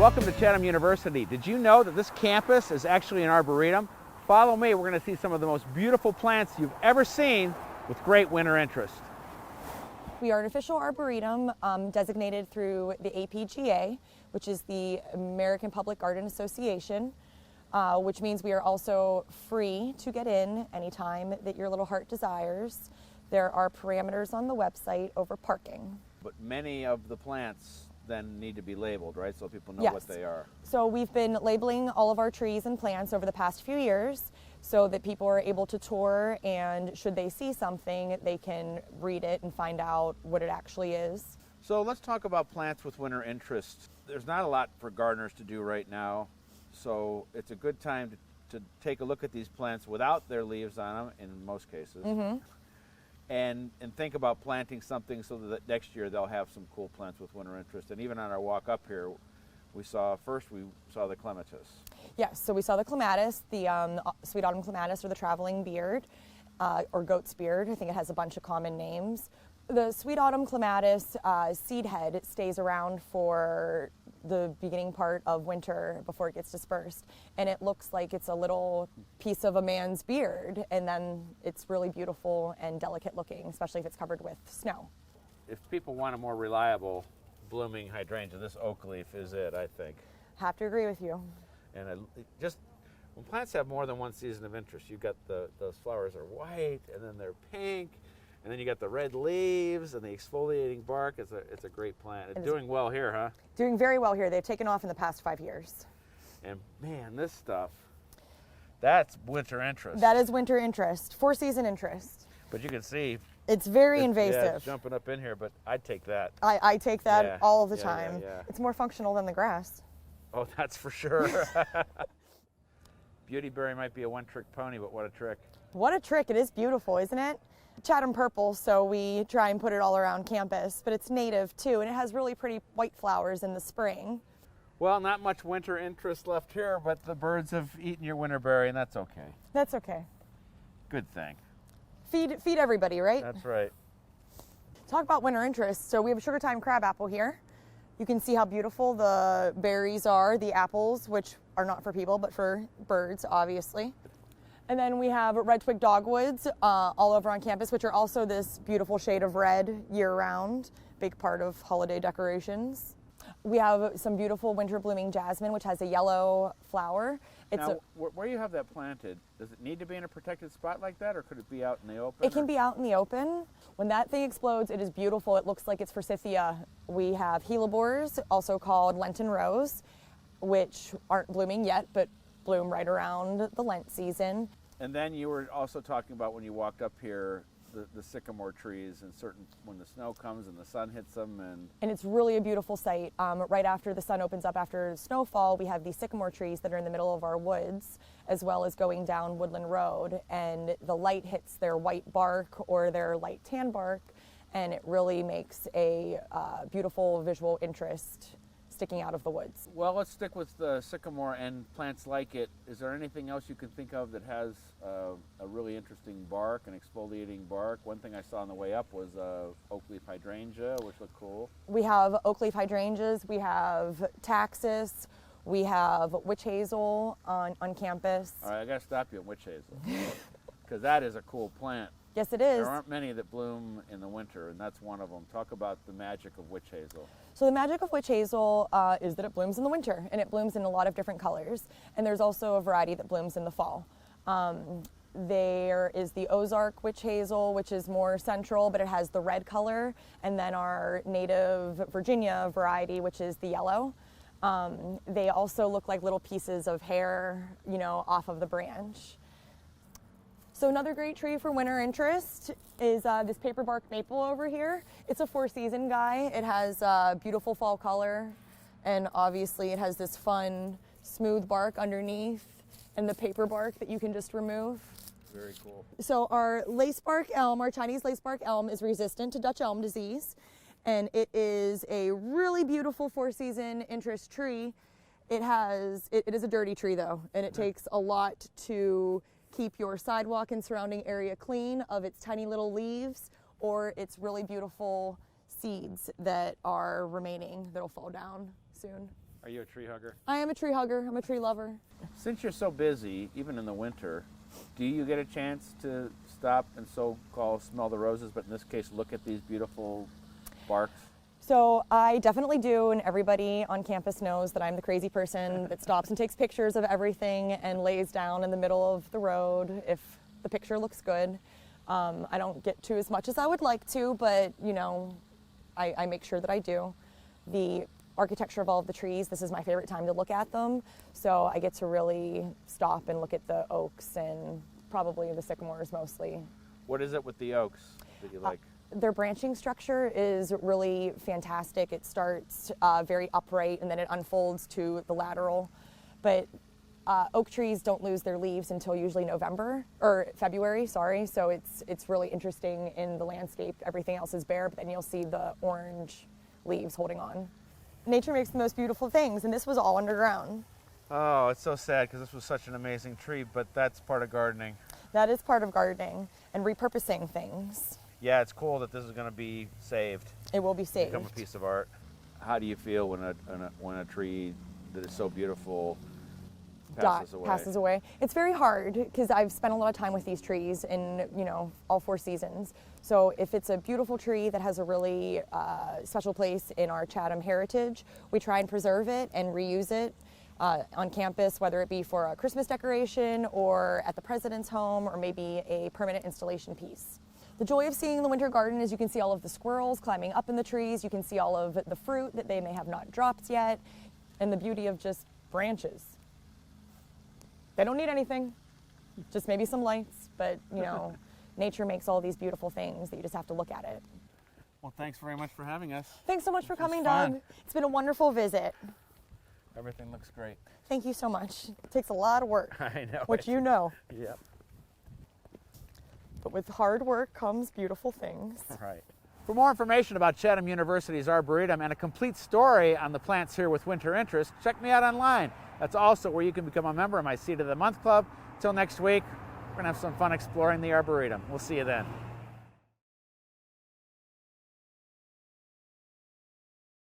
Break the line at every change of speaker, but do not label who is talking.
Welcome to Chatham University. Did you know that this campus is actually an arboretum? Follow me, we're going to see some of the most beautiful plants you've ever seen with great winter interest.
We are an official arboretum designated through the APGA, which is the American Public Garden Association, which means we are also free to get in anytime that your little heart desires. There are parameters on the website over parking.
But many of the plants then need to be labeled, right? So people know
Yes.
what they are.
So we've been labeling all of our trees and plants over the past few years so that people are able to tour, and should they see something, they can read it and find out what it actually is.
So let's talk about plants with winter interest. There's not a lot for gardeners to do right now, so it's a good time to take a look at these plants without their leaves on them in most cases. And think about planting something so that next year they'll have some cool plants with winter interest. And even on our walk up here, we saw the clematis.
Yes, so we saw the clematis, the sweet autumn clematis, or the traveling beard, or goat's beard. I think it has a bunch of common names. The sweet autumn clematis seed head stays around for the beginning part of winter before it gets dispersed, and it looks like it's a little piece of a man's beard, and then it's really beautiful and delicate looking, especially if it's covered with snow.
If people want a more reliable blooming hydrangea, this oak leaf is it, I think.
Have to agree with you.
And just when plants have more than one season of interest, you've got those flowers are white, and then they're pink, and then you got the red leaves and the exfoliating bark. It's a great plant. It's doing well here, huh?
Doing very well here. They've taken off in the past 5 years.
And man, this stuff, that's winter interest.
That is winter interest, 4-season interest.
But you can see
it's very invasive.
Yeah, it's jumping up in here, but I'd take that.
I take that all the time.
Yeah.
It's more functional than the grass.
Oh, that's for sure. Beautyberry might be a one-trick pony, but what a trick.
What a trick. It is beautiful, isn't it? Chatham purple, so we try and put it all around campus, but it's native too, and it has really pretty white flowers in the spring.
Well, not much winter interest left here, but the birds have eaten your winterberry, and that's okay.
That's okay.
Good thing.
Feed everybody, right?
That's right.
Talk about winter interest. So we have a sugar-time crabapple here. You can see how beautiful the berries are, the apples, which are not for people, but for birds, obviously. And then we have red twig dogwoods all over on campus, which are also this beautiful shade of red year-round, big part of holiday decorations. We have some beautiful winter blooming jasmine, which has a yellow flower.
Now, where you have that planted, does it need to be in a protected spot like that, or could it be out in the open?
It can be out in the open. When that thing explodes, it is beautiful. It looks like it's forsythia. We have hellebores, also called Lenten rose, which aren't blooming yet, but bloom right around the Lent season.
And then you were also talking about when you walked up here, the sycamore trees, and when the snow comes and the sun hits them. And
it's really a beautiful sight. Right after the sun opens up after snowfall, we have these sycamore trees that are in the middle of our woods, as well as going down Woodland Road, and the light hits their white bark or their light tan bark, and it really makes a beautiful visual interest sticking out of the woods.
Well, let's stick with the sycamore and plants like it. Is there anything else you can think of that has a really interesting bark, an exfoliating bark? One thing I saw on the way up was oak leaf hydrangea, which looked cool.
We have oak leaf hydrangeas, we have taxus, we have witch hazel on campus.
All right, I gotta stop you at witch hazel, because that is a cool plant.
Yes, it is.
There aren't many that bloom in the winter, and that's one of them. Talk about the magic of witch hazel.
So the magic of witch hazel is that it blooms in the winter, and it blooms in a lot of different colors. And there's also a variety that blooms in the fall. There is the Ozark witch hazel, which is more central, but it has the red color. And then our native Virginia variety, which is the yellow. They also look like little pieces of hair, off of the branch. So another great tree for winter interest is this Paperbark Maple over here. It's a 4-season guy. It has beautiful fall color, and obviously it has this fun, smooth bark underneath, and the paper bark that you can just remove.
Very cool.
So our lacebark elm, our Chinese lacebark elm, is resistant to Dutch elm disease, and it is a really beautiful 4-season interest tree. It is a dirty tree though, and it takes a lot to keep your sidewalk and surrounding area clean of its tiny little leaves or its really beautiful seeds that are remaining that'll fall down soon.
Are you a tree hugger?
I am a tree hugger. I'm a tree lover.
Since you're so busy, even in the winter, do you get a chance to stop and so-called smell the roses, but in this case, look at these beautiful barks?
So I definitely do, and everybody on campus knows that I'm the crazy person that stops and takes pictures of everything and lays down in the middle of the road if the picture looks good. I don't get to as much as I would like to, but you know, I make sure that I do. The architecture of all of the trees, this is my favorite time to look at them, so I get to really stop and look at the oaks and probably the sycamores mostly.
What is it with the oaks that you like?
Their branching structure is really fantastic. It starts very upright and then it unfolds to the lateral. But oak trees don't lose their leaves until usually February, sorry. So it's really interesting in the landscape. Everything else is bare, but then you'll see the orange leaves holding on. Nature makes the most beautiful things, and this was all underground.
Oh, it's so sad because this was such an amazing tree, but that's part of gardening.
That is part of gardening and repurposing things.
Yeah, it's cool that this is going to be saved.
It will be saved.
Become a piece of art. How do you feel when a tree that is so beautiful passes away? It's
It's very hard because I've spent a lot of time with these trees in, you know, all 4 seasons. So if it's a beautiful tree that has a really special place in our Chatham heritage, we try and preserve it and reuse it on campus, whether it be for a Christmas decoration or at the president's home or maybe a permanent installation piece. The joy of seeing the winter garden is you can see all of the squirrels climbing up in the trees, you can see all of the fruit that they may have not dropped yet, and the beauty of just branches. They don't need anything, just maybe some lights, but you know, nature makes all these beautiful things that you just have to look at it.
Well, thanks very much for having us.
Thanks so much for coming,
fun.
Doug. It's been a wonderful visit.
Everything looks great.
Thank you so much. It takes a lot of work,
I know.
which you know.
Yep.
But with hard work comes beautiful things.
Right. For more information about Chatham University's Arboretum and a complete story on the plants here with winter interest, check me out online. That's also where you can become a member of my Seed of the Month Club. Till next week, we're going to have some fun exploring the Arboretum. We'll see you then.